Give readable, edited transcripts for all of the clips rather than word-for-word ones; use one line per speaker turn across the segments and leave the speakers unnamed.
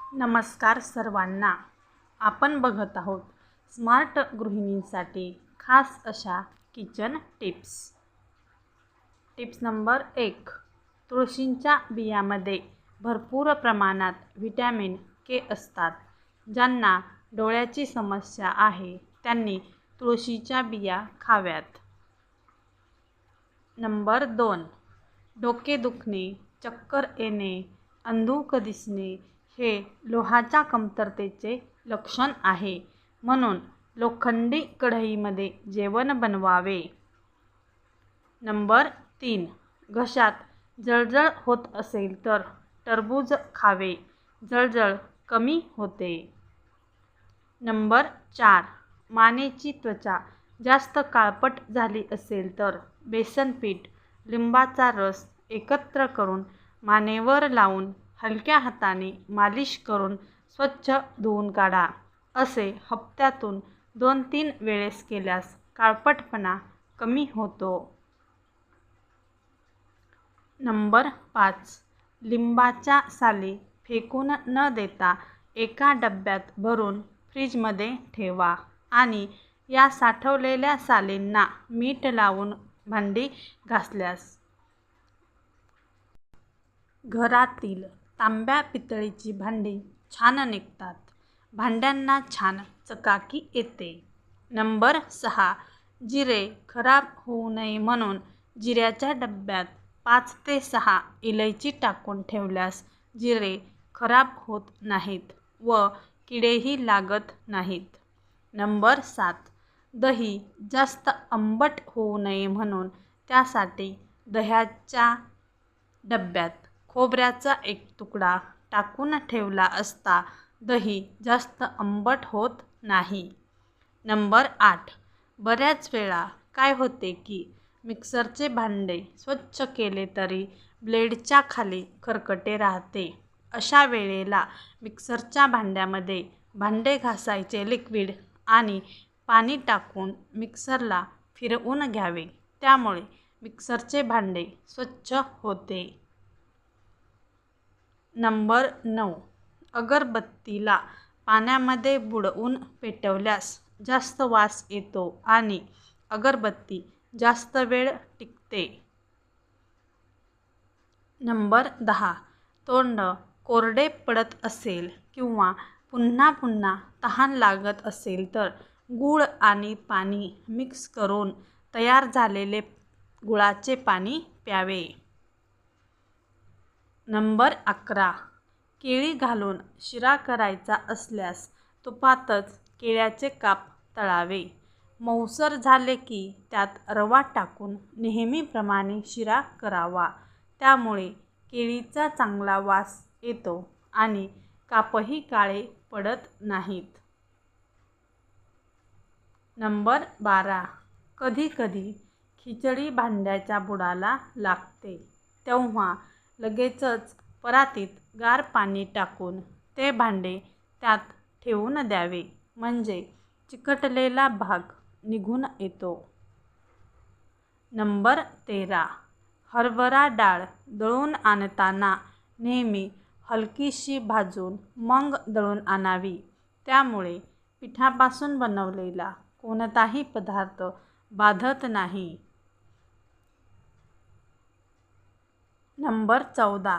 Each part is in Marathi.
नमस्कार सर्वांना. आपण बघत आहोत स्मार्ट गृहिणींसाठी खास अशा किचन टिप्स. Tips number 1. तुळशीच्या बियामध्ये भरपूर प्रमाणात व्हिटॅमिन के असतात. ज्यांना डोळ्याची समस्या आहे त्यांनी तुळशीच्या बिया खाव्यात. नंबर 2. डोके दुखणे, चक्कर येणे, अंधुक दिसणे हे लोहाच्या कमतरतेचे लक्षण आहे. म्हणून लोखंडी कढईमध्ये जेवण बनवावे. नंबर 3. घशात जळजळ होत असेल तर टरबूज खावे, जळजळ कमी होते. नंबर 4. मानेची त्वचा जास्त काळपट झाली असेल तर बेसन पीठ, लिंबाचा रस एकत्र करून मानेवर लावून हलक्या हाताने मालिश करून स्वच्छ धुवून काढा. असे हप्त्यातून 2-3 वेळेस केल्यास काळपटपणा कमी होतो. नंबर 5. लिंबाच्या साली फेकून न देता एका डब्यात भरून फ्रीजमध्ये ठेवा आणि या साठवलेल्या सालींना मीठ लावून भांडी घासल्यास घरातील तांब्या पितळीची भांडी छान निघतात. भांड्यांना छान चकाकी येते. नंबर 6. जिरे खराब होऊ नये म्हणून जिऱ्याच्या डब्यात 5 ते 6 इलायची टाकून ठेवल्यास जिरे खराब होत नाहीत व किडेही लागत नाहीत. नंबर 7. दही जास्त आंबट होऊ नये म्हणून त्यासाठी दह्याच्या डब्यात खोबऱ्याचा एक तुकडा टाकून ठेवला असता दही जास्त आंबट होत नाही. नंबर 8. बऱ्याच वेळा काय होते की मिक्सरचे भांडे स्वच्छ केले तरी ब्लेडच्या खाली खरकटे राहते. अशा वेळेला मिक्सरच्या भांड्यामध्ये भांडे घासायचे लिक्विड आणि पाणी टाकून मिक्सरला फिरवून घ्यावे. त्यामुळे मिक्सरचे भांडे स्वच्छ होते. नंबर 9. अगरबत्तीला पाण्यामध्ये बुडवून पेटवल्यास जास्त वास येतो आणि अगरबत्ती जास्त वेळ टिकते. नंबर 10. तोंड कोरडे पडत असेल किंवा पुन्हा पुन्हा तहान लागत असेल तर गूळ आणि पाणी मिक्स करून तयार झालेले गुळाचे पाणी प्यावे. नंबर 11. केळी घालून शिरा करायचा असल्यास तुपातच केळ्याचे काप तळावे. मऊसर झाले की त्यात रवा टाकून नेहमीप्रमाणे शिरा करावा. त्यामुळे केळीचा चांगला वास येतो आणि कापही काळे पडत नाहीत. नंबर 12. कधी-कधी खिचडी भांड्याच्या बुडाला लागते तेव्हा लगेचच परातीत गार पाणी टाकून ते भांडे त्यात ठेवून द्यावे. म्हणजे चिकटलेला भाग निघून येतो. नंबर 13. हरभरा डाळ दळून आणताना नेहमी हलकीशी भाजून मग दळून आणावी. त्यामुळे पिठापासून बनवलेला कोणताही पदार्थ बाधत नाही. नंबर 14.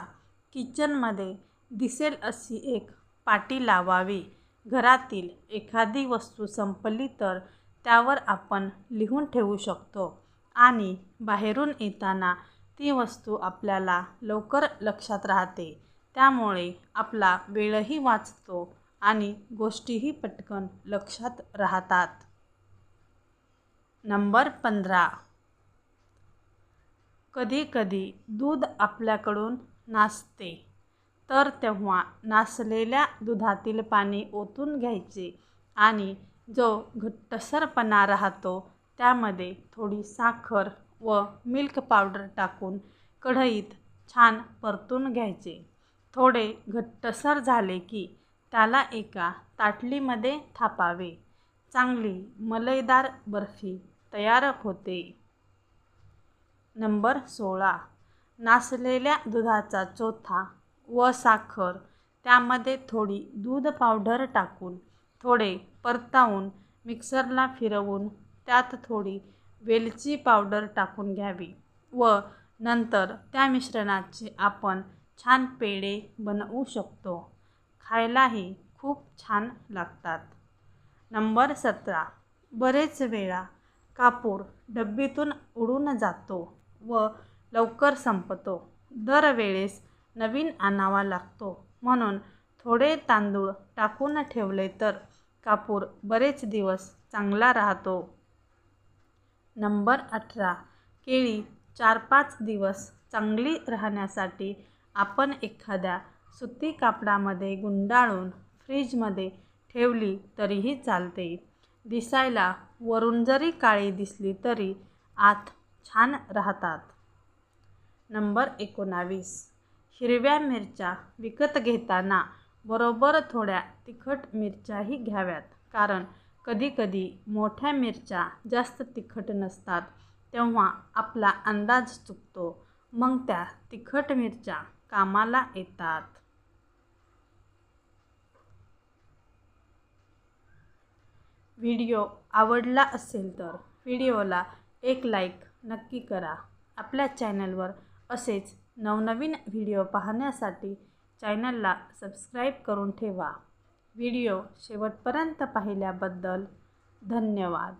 किचनमध्ये दिसेल अशी एक पाटी लावावी. घरातील एखादी वस्तू संपली तर त्यावर आपण लिहून ठेवू शकतो आणि बाहेरून येताना ती वस्तू आपल्याला लवकर लक्षात राहते. त्यामुळे आपला वेळही वाचतो आणि गोष्टीही पटकन लक्षात राहतात. नंबर 15. कधी-कधी दूध आपल्याकडून नासते तर तेव्हा नासलेल्या दुधातील पाणी ओतून घ्यायचे आणि जो घट्टसरपणा राहतो त्यामध्ये थोडी साखर व मिल्क पावडर टाकून कढईत छान परतून घ्यायचे. थोडे घट्टसर झाले की त्याला एका ताटलीमध्ये थापावे. चांगली मलईदार बर्फी तयार होते. नंबर 16. नासलेल्या दुधाचा चोथा व साखर त्यामध्ये थोडी दूध पावडर टाकून थोडे परतावून मिक्सरला फिरवून त्यात थोडी वेलची पावडर टाकून घ्यावी व नंतर त्या मिश्रणाचे आपण छान पेढे बनवू शकतो. खायलाही खूप छान लागतात. नंबर 17. बरेच वेळा कापूर डब्बीतून उडून जातो व लवकर संपतो. दरवेळेस नवीन आणावा लागतो. म्हणून थोडे तांदूळ टाकून ठेवले तर कापूर बरेच दिवस चांगला राहतो. नंबर 18. केळी 4-5 दिवस चांगली राहण्यासाठी आपण एखाद्या सुती कापडामध्ये गुंडाळून फ्रीजमध्ये ठेवली तरीही चालते. दिसायला वरून जरी काळी दिसली तरी आत छान राहतात. नंबर 19. हिरव्या मिरच्या विकत घेताना बरोबर थोड्या तिखट मिरच्याही घ्याव्यात, कारण कधीकधी मोठ्या मिरच्या जास्त तिखट नसतात तेव्हा आपला अंदाज चुकतो. मग त्या तिखट मिरच्या कामाला येतात. व्हिडिओ आवडला असेल तर व्हिडिओला एक लाईक नक्की करा. आपल्या चॅनलवर असेच नवनवीन व्हिडिओ पाहण्यासाठी चॅनलला सबस्क्राईब करून ठेवा. व्हिडिओ शेवटपर्यंत पाहिल्याबद्दल धन्यवाद.